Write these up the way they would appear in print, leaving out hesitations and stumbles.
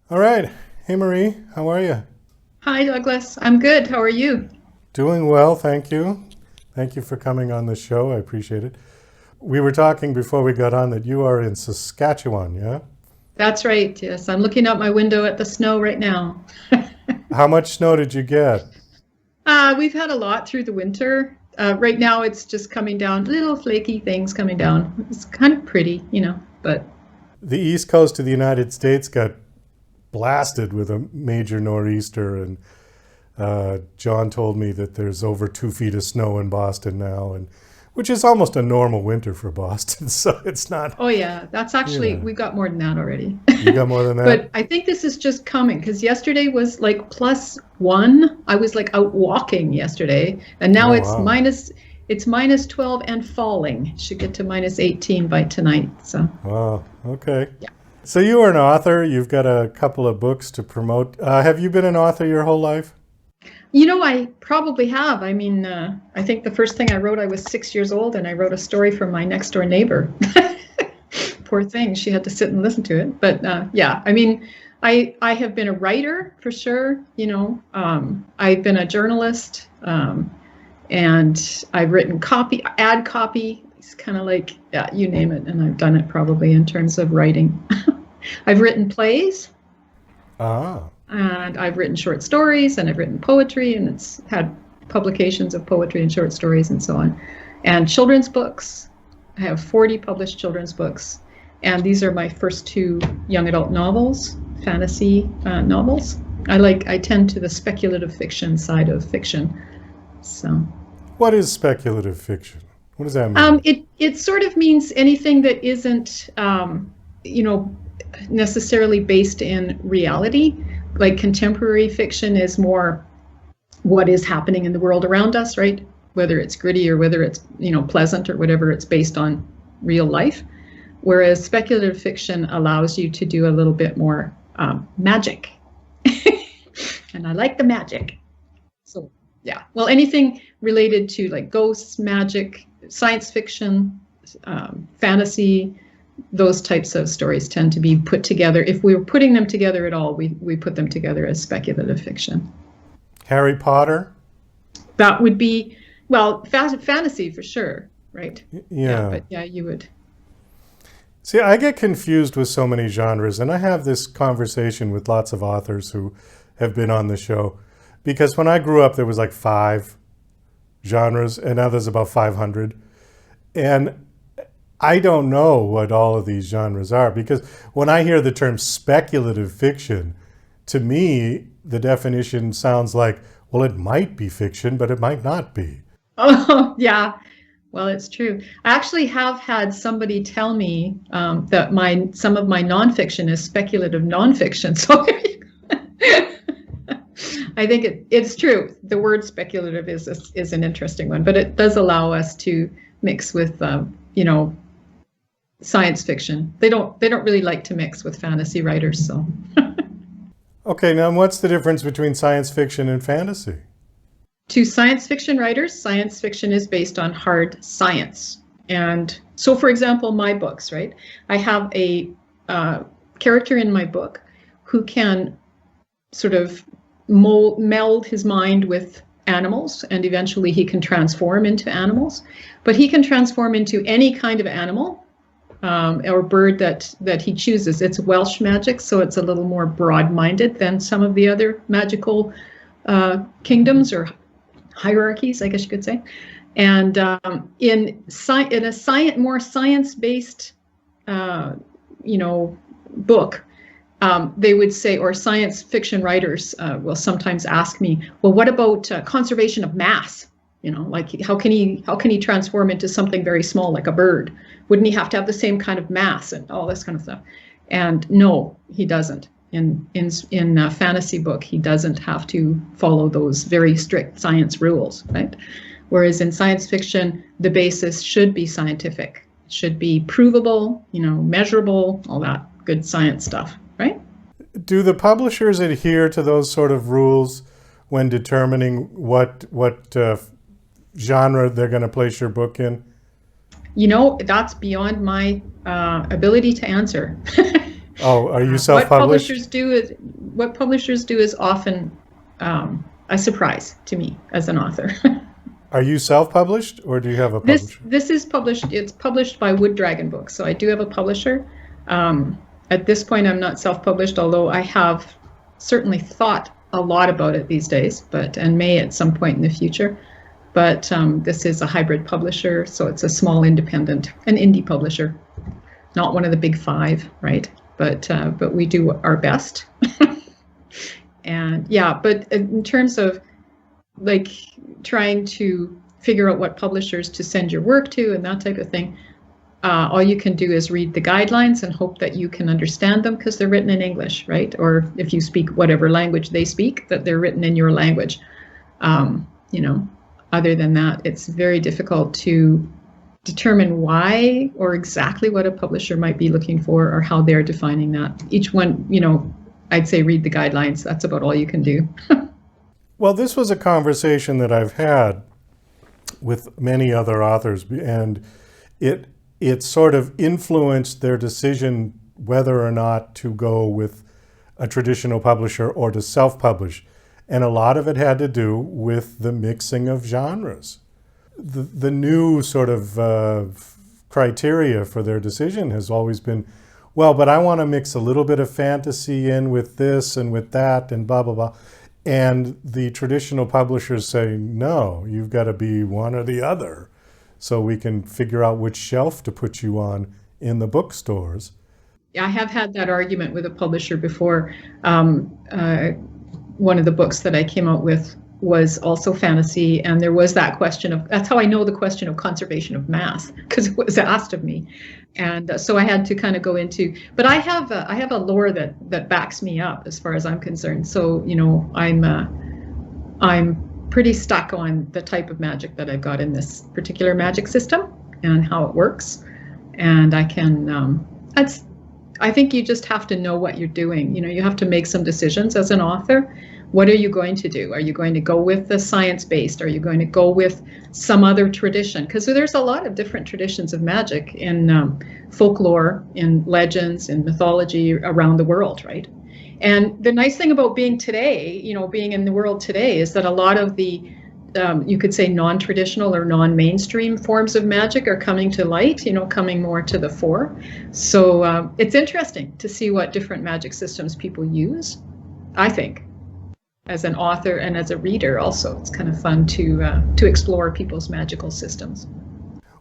All right. Hey, Marie, how are you? Hi, Douglas. I'm good. How are you? Doing well, thank you. Thank you for coming on the show. I appreciate it. We were talking before we got on that you are in Saskatchewan, yeah? That's right. Yes, I'm looking out my window at the snow right now. How much snow did you get? We've had a lot through the winter. Right now, it's just coming down, little flaky things coming down. It's kind of pretty, but The east coast of the United States got blasted with a major nor'easter, and John told me that there's over 2 feet of snow in Boston now, and which is almost a normal winter for Boston. So it's not, oh yeah, that's actually, yeah. we got more than that already. You got more than that? But I think this is just coming because yesterday was like +1. I was like out walking yesterday, and now Oh, it's wow. -12 and falling. Should get to -18 by tonight. So Wow. Okay. yeah. So you are an author. You've got a couple of books to promote. Have you been an author your whole life? I probably have. I mean, I think the first thing I wrote, I was 6 years old, and I wrote a story for my next door neighbor. Poor thing, she had to sit and listen to it. But yeah, I mean, I have been a writer for sure. I've been a journalist, and I've written copy, ad copy. It's kind of like yeah, you name it, and I've done it probably in terms of writing. I've written plays. Ah, And I've written short stories and I've written poetry, and it's had publications of poetry and short stories and so on. And children's books. I have 40 published children's books. And these are my first two young adult novels, fantasy novels. I tend to the speculative fiction side of fiction. So what is speculative fiction? What does that mean? it sort of means anything that isn't you know necessarily based in reality. Like contemporary fiction is more what is happening in the world around us, right? Whether it's gritty or whether it's pleasant or whatever, it's based on real life. Whereas speculative fiction allows you to do a little bit more magic, and I like the magic. So yeah, well, anything related to like ghosts, magic, science fiction, fantasy, those types of stories tend to be put together. If we were putting them together at all, we put them together as speculative fiction. Harry Potter? That would be, well, fantasy for sure, right? Yeah, Yeah. but yeah, you would. See, I get confused with so many genres, and I have this conversation with lots of authors who have been on the show. Because when I grew up, there was like five genres, and now there's about 500. And I don't know what all of these genres are because when I hear the term speculative fiction, to me, the definition sounds like, well, it might be fiction, but it might not be. Oh, yeah. Well, it's true. I actually have had somebody tell me that my some of my nonfiction is speculative nonfiction. So I think it's true. The word speculative is an interesting one, but it does allow us to mix with science fiction. They don't really like to mix with fantasy writers. So Okay, now what's the difference between science fiction and fantasy? to science fiction writers, science fiction is based on hard science. And so, for example, my books, right? I have a character in my book who can sort of meld his mind with animals, and eventually he can transform into animals. But he can transform into any kind of animal or bird that he chooses. It's Welsh magic, so it's a little more broad-minded than some of the other magical kingdoms or hierarchies, I guess you could say. And in a more science-based, book, they would say, or science fiction writers will sometimes ask me, well, what about conservation of mass? Like how can he transform into something very small like a bird? Wouldn't he have to have the same kind of mass and all this kind of stuff? And no, he doesn't. In a fantasy book, he doesn't have to follow those very strict science rules, right? Whereas in science fiction, the basis should be scientific. It should be provable, measurable, all that good science stuff, right? Do the publishers adhere to those sort of rules when determining what genre they're going to place your book in? That's beyond my ability to answer. Oh, are you What self-published? publishers do is often a surprise to me as an author. Are you self-published or do you have a This publisher? this is published. It's published by Wood Dragon Books, so I do have a publisher. Um, at this point, I'm not self-published, although I have certainly thought a lot about it these days, but and may at some point in the future. But this is a hybrid publisher, so it's a small independent, an indie publisher, not one of the big five, right? But we do our best. And yeah, but in terms of like trying to figure out what publishers to send your work to and that type of thing, all you can do is read the guidelines and hope that you can understand them because they're written in English, right? Or if you speak whatever language they speak, that they're written in your language. You know, other than that, it's very difficult to determine why or exactly what a publisher might be looking for or how they're defining that. Each one, you know, I'd say read the guidelines. That's about all you can do. Well, this was a conversation that I've had with many other authors, and it sort of influenced their decision whether or not to go with a traditional publisher or to self-publish. And a lot of it had to do with the mixing of genres. The new sort of criteria for their decision has always been, well, but I want to mix a little bit of fantasy in with this and with that and blah, blah, blah. And the traditional publishers say, no, you've got to be one or the other so we can figure out which shelf to put you on in the bookstores. I have had that argument with a publisher before. One of the books that I came out with was also fantasy, and there was that question of, that's how I know the question of conservation of mass, because it was asked of me. And so I had to kind of go into, but I have a lore that backs me up as far as I'm concerned. So, you know, I'm pretty stuck on the type of magic that I've got in this particular magic system and how it works. And I can, I think you just have to know what you're doing. You know, you have to make some decisions as an author. What are you going to do? Are you going to go with the science-based? Are you going to go with some other tradition? Because there's a lot of different traditions of magic in folklore, in legends, in mythology around the world, right? And the nice thing about being today, you know, being in the world today, is that a lot of the, you could say, non-traditional or non-mainstream forms of magic are coming to light, you know, coming more to the fore. So it's interesting to see what different magic systems people use, I think. As an author and as a reader also, it's kind of fun to explore people's magical systems.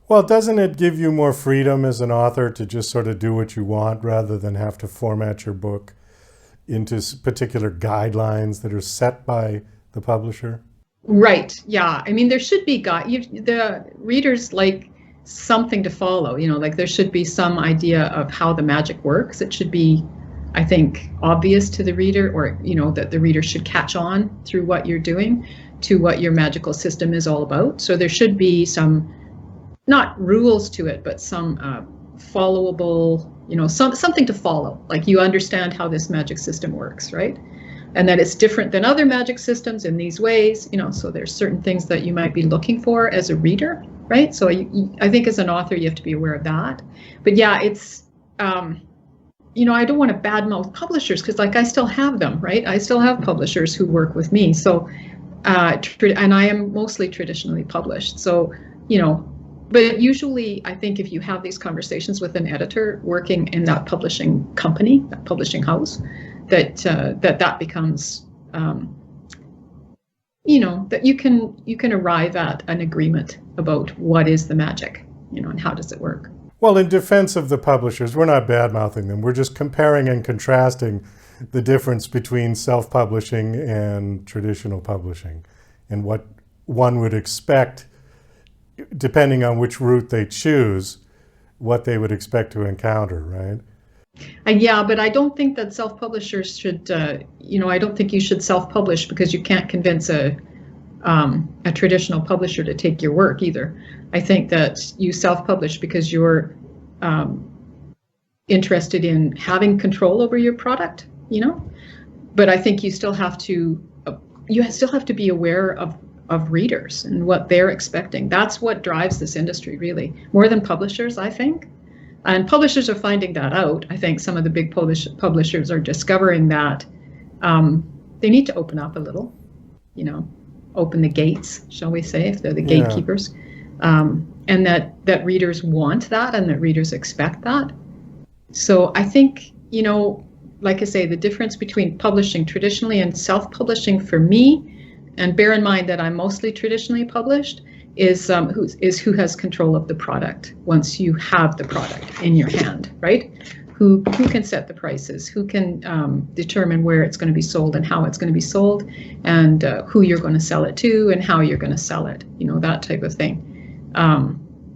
Well, doesn't it give you more freedom as an author to just sort of do what you want rather than have to format your book into particular guidelines that are set by the publisher? Right. Yeah. I mean, there should be the readers like something to follow, you know, like there should be some idea of how the magic works. It should be, I think, obvious to the reader, or, you know, that the reader should catch on through what you're doing to what your magical system is all about. So there should be some, not rules to it, but some followable, you know, something to follow. Like you understand how this magic system works, right? And that it's different than other magic systems in these ways, you know, so there's certain things that you might be looking for as a reader, right? So I think as an author, you have to be aware of that. But yeah, it's, you know, I don't want to badmouth publishers because, like, I still have them, right? I still have publishers who work with me. So, and I am mostly traditionally published. So, you know, but usually I think if you have these conversations with an editor working in that publishing company, that publishing house, that becomes, you know, that you can arrive at an agreement about what is the magic, you know, and how does it work. Well, in defense of the publishers, we're not bad-mouthing them. We're just comparing and contrasting the difference between self-publishing and traditional publishing and what one would expect, depending on which route they choose, what they would expect to encounter, right? Yeah, but I don't think that self-publishers should, you know, I don't think you should self-publish because you can't convince a traditional publisher to take your work either. I think that you self-publish because you're interested in having control over your product, you know. But I think you still have to be aware of readers and what they're expecting. That's what drives this industry, really, more than publishers, I think. And publishers are finding that out. I think some of the big publishers are discovering that they need to open up a little, open the gates, shall we say, if they're the gatekeepers, and that readers want that and that readers expect that. So I think, like I say, the difference between publishing traditionally and self-publishing for me, and bear in mind that I'm mostly traditionally published, is who has control of the product once you have the product in your hand, right? Who can set the prices, who can determine where it's going to be sold and how it's going to be sold, and who you're going to sell it to and how you're going to sell it, that type of thing,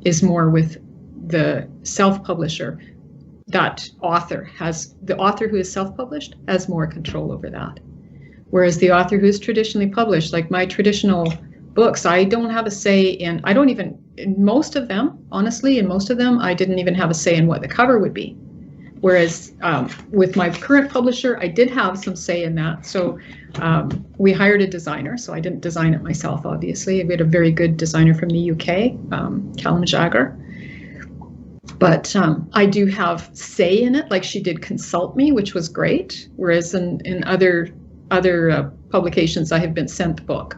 is more with the self-publisher. That the author who is self-published has more control over that. Whereas the author who's traditionally published, like my traditional books, I don't have a say in, in most of them, honestly, I didn't even have a say in what the cover would be. Whereas with my current publisher, I did have some say in that. So we hired a designer, so I didn't design it myself, obviously. We had a very good designer from the UK, Callum Jagger. But I do have say in it, like she did consult me, which was great. Whereas in other publications, I have been sent the book,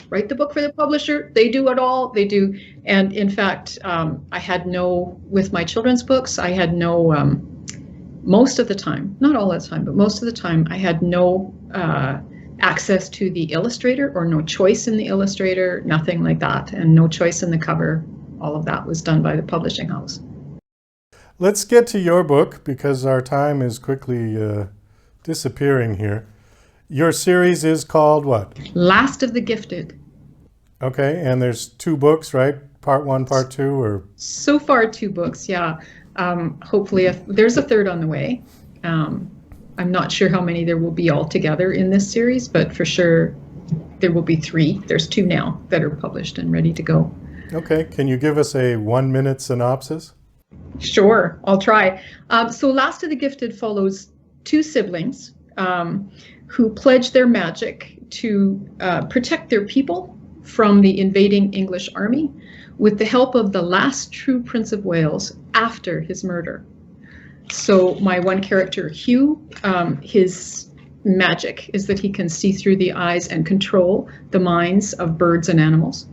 write the book for the publisher. They do it all. They do. And in fact, with my children's books, I had no, most of the time, not all the time, but most of the time, I had no access to the illustrator or no choice in the illustrator, nothing like that, and no choice in the cover. All of that was done by the publishing house. Let's get to your book because our time is quickly disappearing here. Your series is called what? Last of the Gifted. Okay, and there's 2 books, right? Part 1, part 2, or? So far 2 books, yeah. Hopefully there's a third on the way. I'm not sure how many there will be altogether in this series, but for sure there will be 3. There's 2 now that are published and ready to go. Okay, can you give us a 1-minute synopsis? Sure, I'll try. So Last of the Gifted follows 2 siblings who pledge their magic to protect their people from the invading English army with the help of the last true Prince of Wales after his murder. So my one character, Hugh, his magic is that he can see through the eyes and control the minds of birds and animals.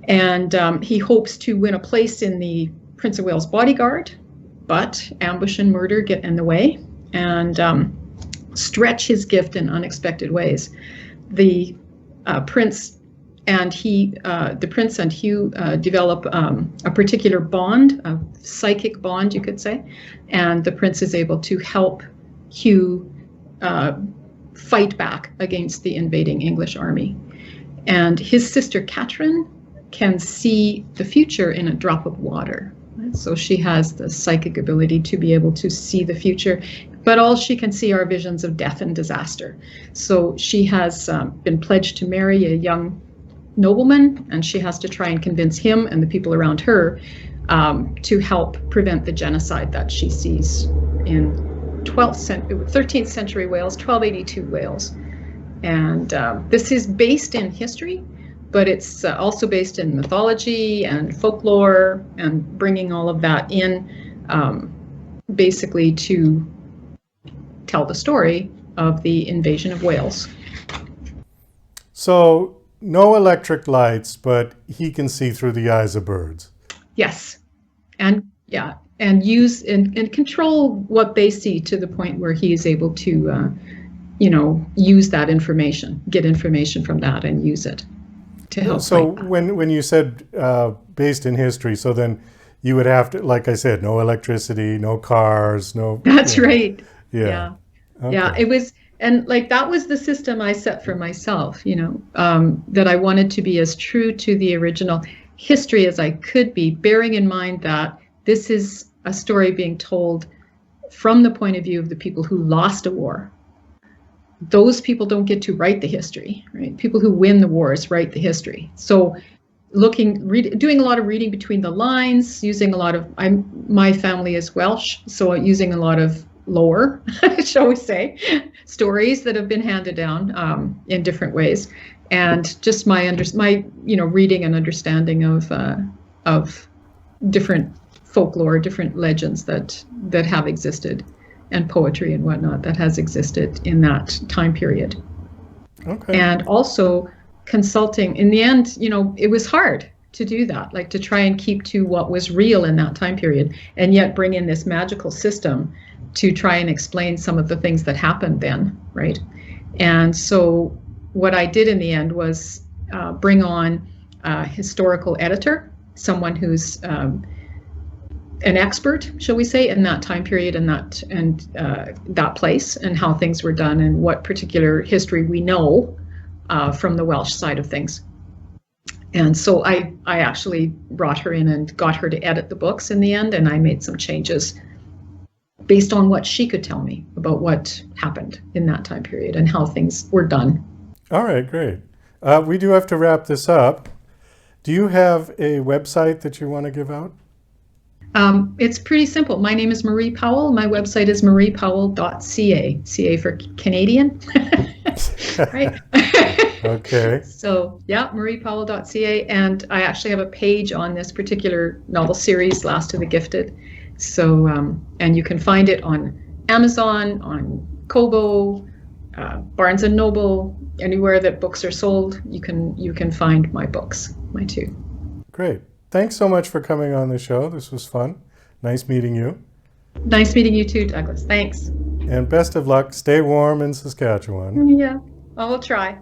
And he hopes to win a place in the Prince of Wales bodyguard, but ambush and murder get in the way and stretch his gift in unexpected ways. The prince and Hugh develop a particular bond, a psychic bond, you could say, and the prince is able to help Hugh fight back against the invading English army. And his sister Catherine can see the future in a drop of water. So she has the psychic ability to be able to see the future, but all she can see are visions of death and disaster. So she has been pledged to marry a young nobleman, and she has to try and convince him and the people around her to help prevent the genocide that she sees in 13th century Wales, 1282 Wales. And this is based in history, but it's also based in mythology and folklore, and bringing all of that in basically to tell the story of the invasion of Wales. So no electric lights, but he can see through the eyes of birds. Yes, and use and control what they see to the point where he is able to use that information, get information from that and use it to help. So when you said based in history, so then you would have to, like I said, no electricity, no cars, no. That's right. Yeah. Okay. Yeah, it was, and like that was the system I set for myself, that I wanted to be as true to the original history as I could be, bearing in mind that this is a story being told from the point of view of the people who lost a war. Those people don't get to write the history, right? People who win the wars write the history. So doing a lot of reading between the lines, using a lot of, my family is Welsh, so using a lot of lore, shall we say, stories that have been handed down in different ways, and just my reading and understanding of different folklore, different legends that have existed, and poetry and whatnot that has existed in that time period. Okay. And also consulting. In the end, it was hard to do that, like to try and keep to what was real in that time period, and yet bring in this magical system to try and explain some of the things that happened then, right? And so what I did in the end was bring on a historical editor, someone who's an expert, shall we say, in that time period and that place and how things were done and what particular history we know from the Welsh side of things. And so I actually brought her in and got her to edit the books in the end, and I made some changes based on what she could tell me about what happened in that time period and how things were done. All right, great. We do have to wrap this up. Do you have a website that you want to give out? It's pretty simple. My name is Marie Powell. My website is mariepowell.ca. CA for Canadian. Right? Okay. So yeah, mariepowell.ca. And I actually have a page on this particular novel series, Last of the Gifted. So, and you can find it on Amazon, on Kobo, Barnes and Noble, anywhere that books are sold. You can find my books, my two. Great. Thanks so much for coming on the show. This was fun. Nice meeting you. Nice meeting you too, Douglas. Thanks. And best of luck. Stay warm in Saskatchewan. Yeah, I will try.